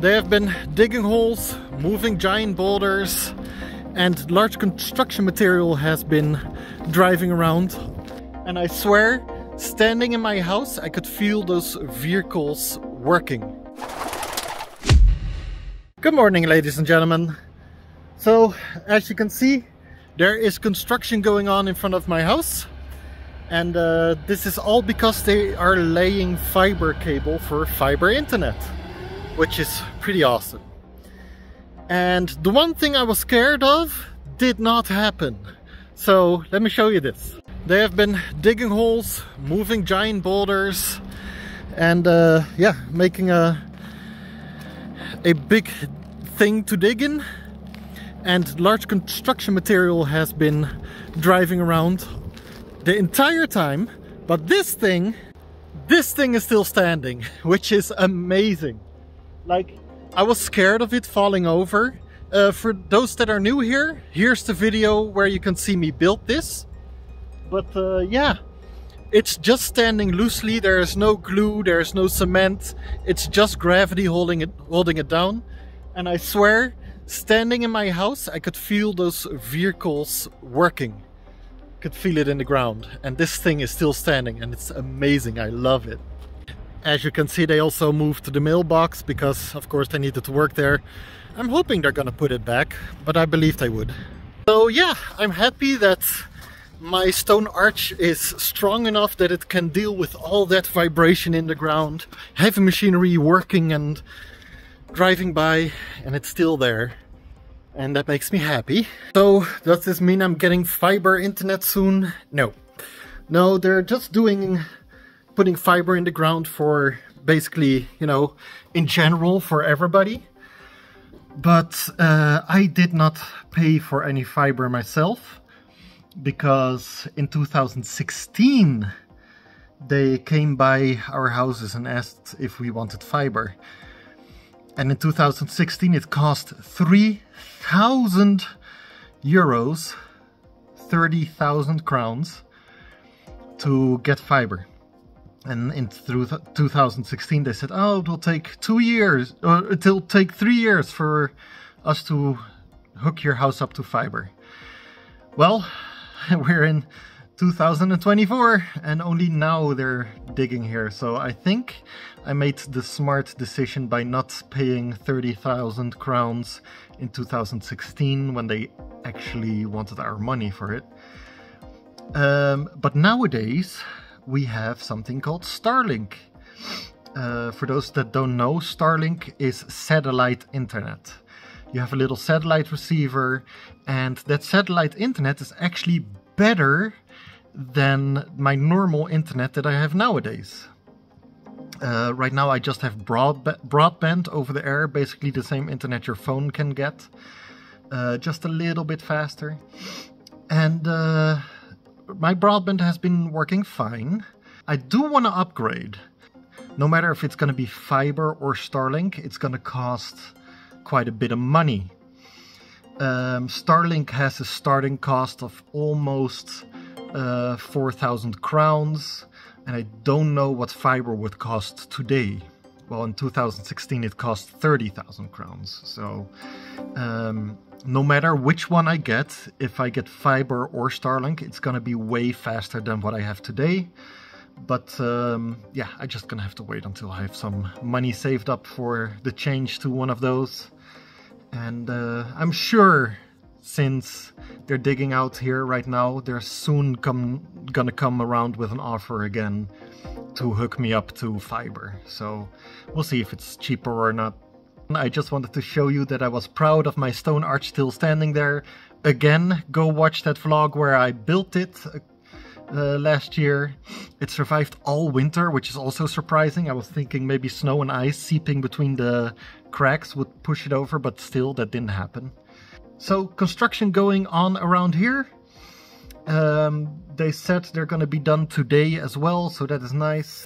They have been digging holes, moving giant boulders, and large construction material has been driving around. And I swear, standing in my house, I could feel those vehicles working. Good morning, ladies and gentlemen. So, as you can see, there is construction going on in front of my house. And this is all because they are laying fiber cable for fiber internet, which is pretty awesome. And the one thing I was scared of did not happen. So let me show you this. They have been digging holes, moving giant boulders, and yeah, making a big thing to dig in. And large construction material has been driving around the entire time. But this thing is still standing, which is amazing. Like, I was scared of it falling over. For those that are new here, here's the video where you can see me build this. But yeah, it's just standing loosely. There is no glue, there is no cement. It's just gravity holding it down. And I swear, standing in my house, I could feel those vehicles working. Could feel it in the ground. And this thing is still standing, and it's amazing. I love it. As you can see, they also moved to the mailbox because, of course, they needed to work there. I'm hoping they're gonna put it back, but I believe they would. So yeah, I'm happy that my stone arch is strong enough that it can deal with all that vibration in the ground, heavy machinery working and driving by, and it's still there. And that makes me happy. So, does this mean I'm getting fiber internet soon? No. No, they're just putting fiber in the ground for basically, you know, in general for everybody. But I did not pay for any fiber myself, because in 2016 they came by our houses and asked if we wanted fiber. And in 2016 it cost 3,000 euros, 30,000 crowns to get fiber. And through 2016 they said, oh, it will take 2 years, or it'll take 3 years for us to hook your house up to fiber. Well, we're in 2024 and only now they're digging here. So I think I made the smart decision by not paying 30,000 crowns in 2016 when they actually wanted our money for it. But nowadays we have something called Starlink. For those that don't know, Starlink is satellite internet. You have a little satellite receiver, and that satellite internet is actually better than my normal internet that I have nowadays. Right now I just have broadband over the air, basically the same internet your phone can get, just a little bit faster. And my broadband has been working fine. I do want to upgrade. No matter if it's going to be fiber or Starlink, it's going to cost quite a bit of money. Starlink has a starting cost of almost 4,000 crowns, and I don't know what fiber would cost today. Well, in 2016 it cost 30,000 crowns. So no matter which one I get, if I get fiber or Starlink, it's gonna be way faster than what I have today. But yeah, I'm just gonna have to wait until I have some money saved up for the change to one of those. And I'm sure, since they're digging out here right now, they're soon gonna come around with an offer again to hook me up to fiber. So we'll see if it's cheaper or not. I just wanted to show you that I was proud of my stone arch still standing there. Again, go watch that vlog where I built it last year. It survived all winter, which is also surprising. I was thinking maybe snow and ice seeping between the cracks would push it over, but still that didn't happen. So construction going on around here. They said they're gonna be done today as well, so that is nice.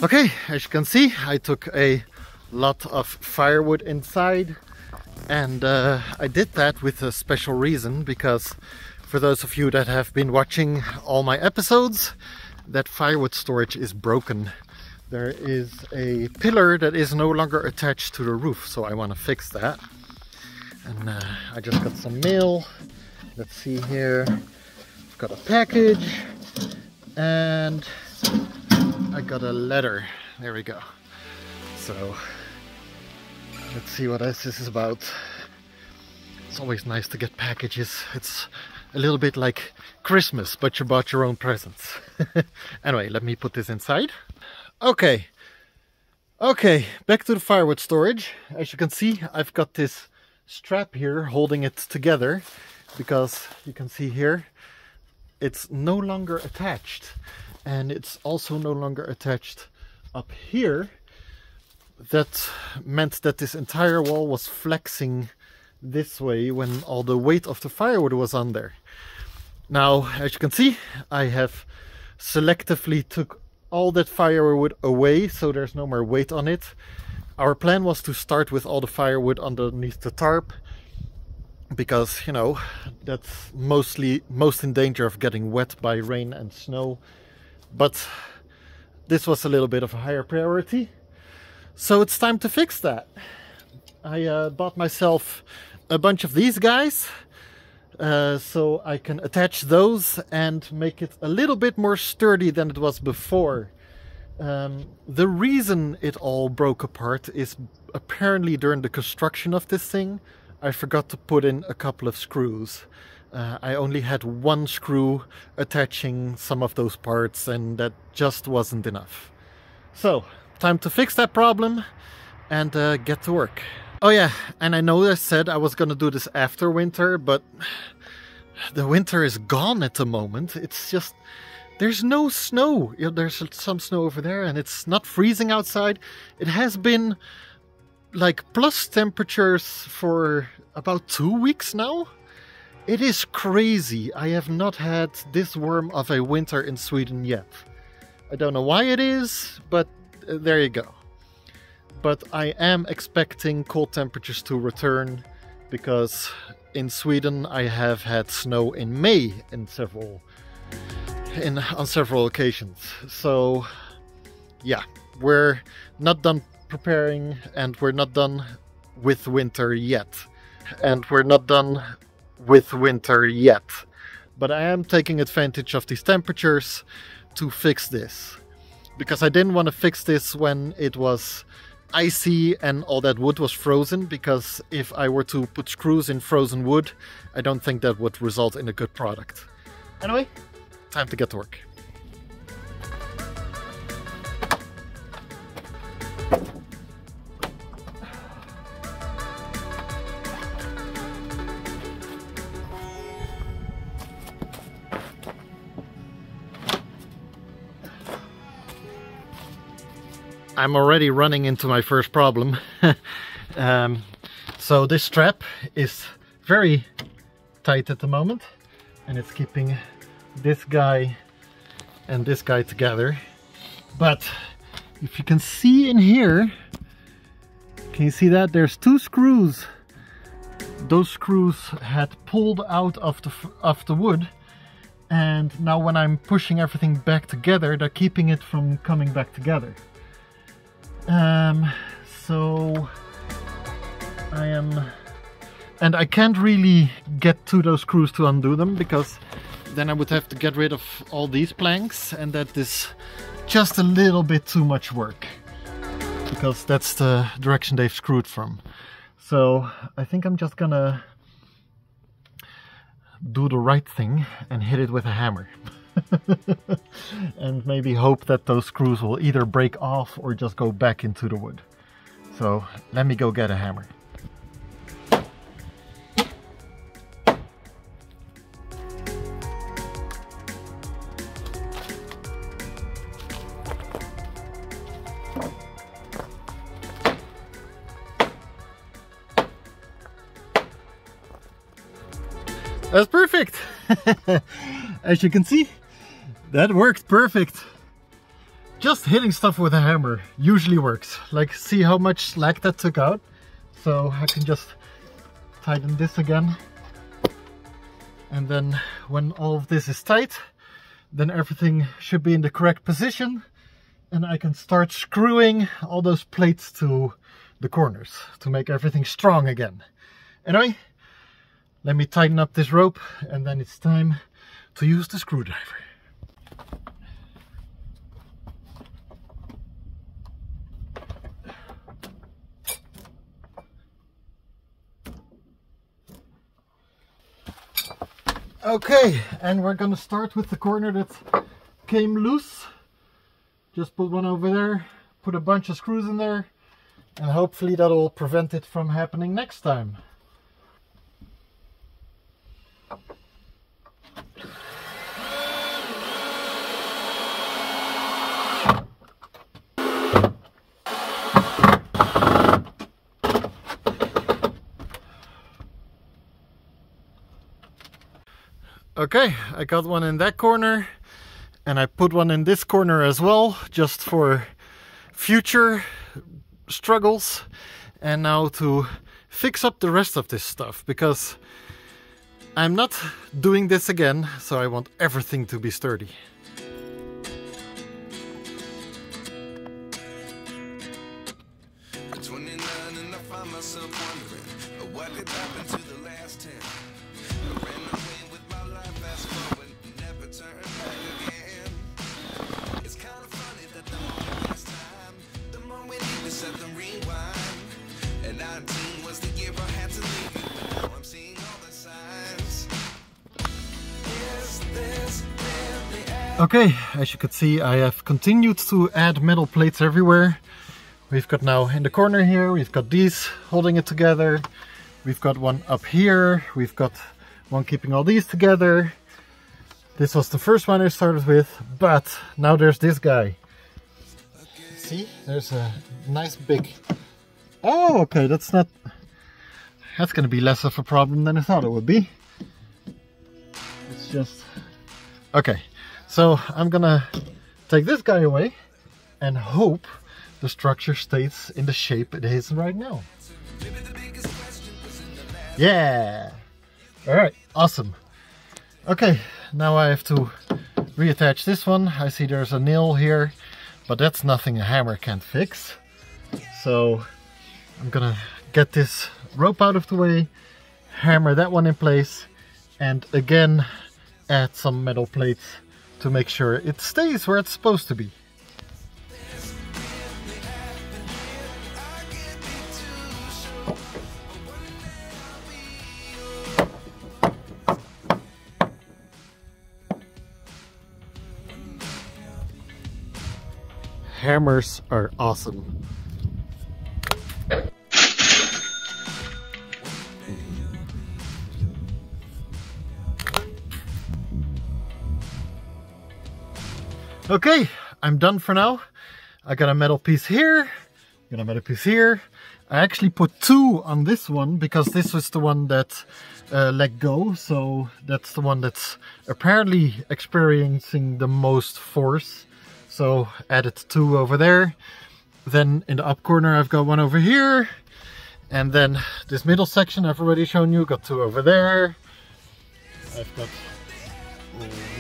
Okay, as you can see, I took a lot of firewood inside, and I did that with a special reason, because for those of you that have been watching all my episodes, that firewood storage is broken. There is a pillar that is no longer attached to the roof, so I want to fix that. And I just got some mail. Let's see here. I've got a package and I got a letter. There we go. So let's see what this is about. It's always nice to get packages. It's a little bit like Christmas, but you bought your own presents. Anyway, let me put this inside. Okay, back to the firewood storage. As you can see, I've got this strap here holding it together, because you can see here it's no longer attached, and it's also no longer attached up here. That meant that this entire wall was flexing this way when all the weight of the firewood was on there. Now, as you can see, I have selectively took all that firewood away, so there's no more weight on it. Our plan was to start with all the firewood underneath the tarp, because, you know, that's most in danger of getting wet by rain and snow. But this was a little bit of a higher priority, so it's time to fix that. I bought myself a bunch of these guys, so I can attach those and make it a little bit more sturdy than it was before. The reason it all broke apart is apparently during the construction of this thing, I forgot to put in a couple of screws. I only had one screw attaching some of those parts, and that just wasn't enough. So, time to fix that problem and get to work. Oh yeah, and I know I said I was gonna do this after winter, but the winter is gone at the moment. It's just, there's no snow. You know, there's some snow over there, and it's not freezing outside. It has been like plus temperatures for about 2 weeks now. It is crazy. I have not had this warm of a winter in Sweden yet. I don't know why it is, but there you go. But I am expecting cold temperatures to return, because in Sweden I have had snow in May on several occasions. So yeah, we're not done preparing, and we're not done with winter yet. But I am taking advantage of these temperatures to fix this, because I didn't want to fix this when it was icy and all that wood was frozen, because if I were to put screws in frozen wood, I don't think that would result in a good product. Anyway, time to get to work. I'm already running into my first problem. So this strap is very tight at the moment, and it's keeping this guy and this guy together. But if you can see in here, can you see that? There's two screws. Those screws had pulled out of the wood, and now when I'm pushing everything back together, they're keeping it from coming back together. So I can't really get to those screws to undo them, because then I would have to get rid of all these planks, and that is just a little bit too much work, because that's the direction they've screwed from. So I think I'm just gonna do the right thing and hit it with a hammer. And maybe hope that those screws will either break off or just go back into the wood. So let me go get a hammer. That's perfect. As you can see, that worked perfect. just hitting stuff with a hammer usually works. Like, see how much slack that took out? So I can just tighten this again. And then when all of this is tight, then everything should be in the correct position. And I can start screwing all those plates to the corners to make everything strong again. Anyway, let me tighten up this rope and then it's time to use the screwdriver. Okay, and we're gonna start with the corner that came loose. Just put one over there, put a bunch of screws in there, and hopefully that'll prevent it from happening next time. Okay, I got one in that corner and I put one in this corner as well, just for future struggles. And now to fix up the rest of this stuff, because I'm not doing this again, so I want everything to be sturdy. Okay, as you can see, I have continued to add metal plates everywhere. We've got now in the corner here, we've got these holding it together. We've got one up here, we've got one keeping all these together. This was the first one I started with, but now there's this guy. See, there's a nice big... Oh, okay, that's gonna be less of a problem than I thought it would be. It's just... Okay. So I'm gonna take this guy away and hope the structure stays in the shape it is right now. Yeah! Alright, awesome. Okay, now I have to reattach this one. I see there's a nail here, but that's nothing a hammer can't fix. So I'm gonna get this rope out of the way, hammer that one in place, and again add some metal plates to make sure it stays where it's supposed to be. Hammers are awesome. Okay, I'm done for now. I got a metal piece here, got a metal piece here. I actually put two on this one because this was the one that let go, so that's the one that's apparently experiencing the most force. So added two over there. Then in the up corner I've got one over here, and then this middle section I've already shown you, got two over there. I've got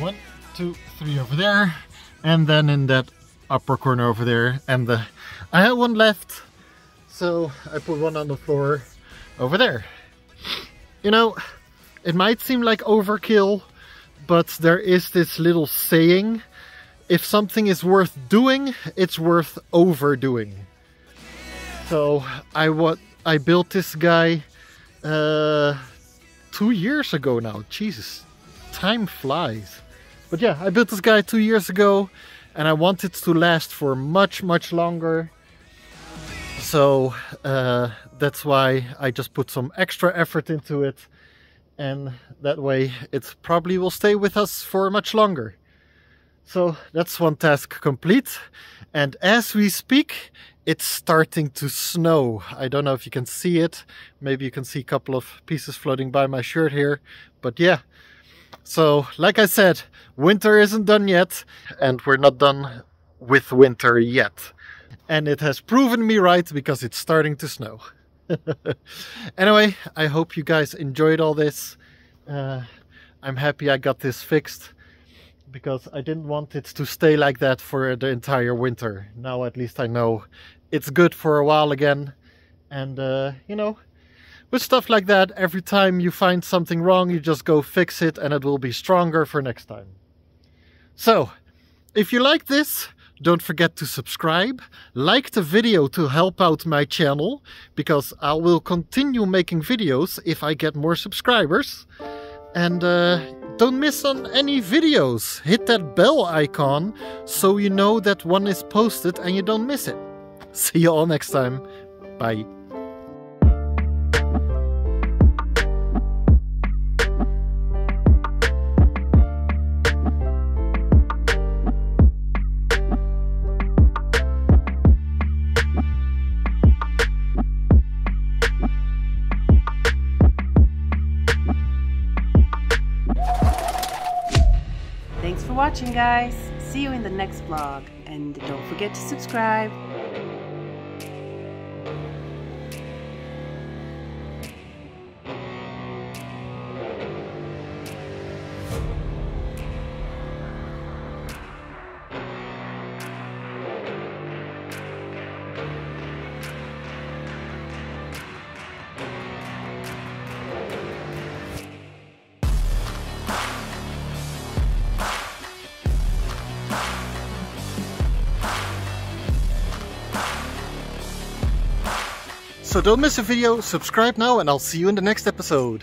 1, 2, 3 over there. And then in that upper corner over there, and I had one left, so I put one on the floor over there. You know, it might seem like overkill, but there is this little saying, if something is worth doing, it's worth overdoing. So I built this guy 2 years ago now. Jesus, time flies. But yeah, I built this guy 2 years ago and I want it to last for much, much longer. So that's why I just put some extra effort into it, and that way it probably will stay with us for much longer. So that's one task complete. And as we speak, it's starting to snow. I don't know if you can see it. Maybe you can see a couple of pieces floating by my shirt here. But yeah. So, like I said, winter isn't done yet, and we're not done with winter yet. And it has proven me right because it's starting to snow. Anyway, I hope you guys enjoyed all this. I'm happy I got this fixed because I didn't want it to stay like that for the entire winter. Now at least I know it's good for a while again. And you know, with stuff like that, every time you find something wrong, you just go fix it and it will be stronger for next time. So, if you like this, don't forget to subscribe, like the video to help out my channel, because I will continue making videos if I get more subscribers. And don't miss on any videos. Hit that bell icon so you know that one is posted and you don't miss it. See you all next time. Bye. Thanks for watching, guys. See you in the next vlog, and don't forget to subscribe. So don't miss a video, subscribe now, and I'll see you in the next episode.